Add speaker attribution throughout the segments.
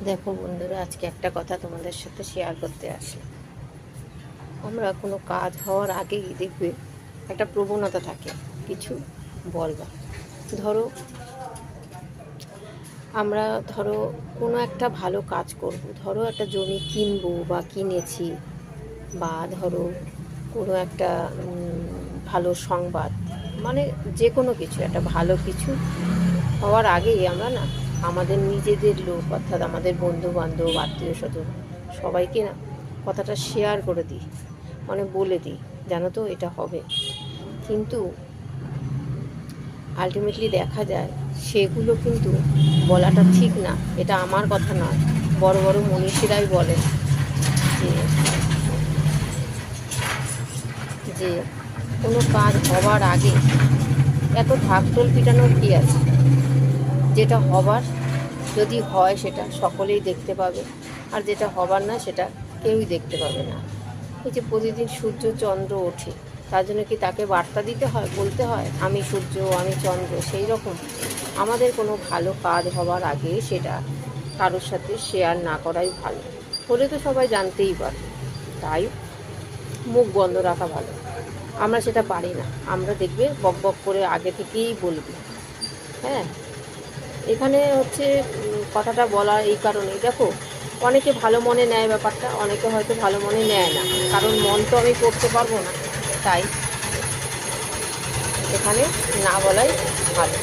Speaker 1: দেখো বন্ধুরা, আজকে একটা কথা তোমাদের সাথে শেয়ার করতে আসি। আমরা কোনো কাজ হওয়ার আগেই দেখবে একটা প্রবণতা থাকে কিছু বলবার। ধরো আমরা কোনো একটা ভালো কাজ করব, ধরো একটা জমি কিনবো বা কিনেছি, বা ধরো কোনো একটা ভালো সংবাদ, মানে যে কোনো কিছু একটা ভালো কিছু হওয়ার আগেই আমরা না আমাদের নিজেদের লোক, অর্থাৎ আমাদের বন্ধু বান্ধব, আত্মীয় স্বজন, সবাইকে না কথাটা শেয়ার করে দিই, মানে বলে দিই, জানো তো এটা হবে। কিন্তু আলটিমেটলি দেখা যায় সেগুলো কিন্তু বলাটা ঠিক না। এটা আমার কথা নয়, বড় বড় মনীষীরাই বলেন যে যে কোনো কাজ হবার আগে এত ঢাকঢোল পিটানোর কী আছে? যেটা হবার যদি হয় সেটা সকলেই দেখতে পাবে, আর যেটা হবার না সেটা কেউই দেখতে পাবে না। এই যে প্রতিদিন সূর্য চন্দ্র ওঠে, তার জন্য কি তাকে বার্তা দিতে হয়, বলতে হয় আমি সূর্য আমি চন্দ্র? সেই রকম আমাদের কোনো ভালো কাজ হবার আগে সেটা কারোর সাথে শেয়ার না করাই ভালো। হলে তো সবাই জানতেই পারবে, তাই মুখ বন্ধ রাখা ভালো। আমরা সেটা পারি না, আমরা দেখবে বক বক করে আগে থেকেই বলবি। হ্যাঁ, এখানে হচ্ছে কথাটা বলা এই কারণেই, দেখো অনেকে ভালো মনে নেয় ব্যাপারটা, অনেকে হয়তো ভালো মনে নেয় না, কারণ মন তো আমি পড়তে পারবো না। তাই এখানে না বলাই ভালো।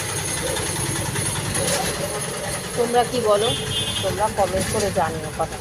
Speaker 1: তোমরা কি বলো? তোমরা কমেন্ট করে জানিও কথা।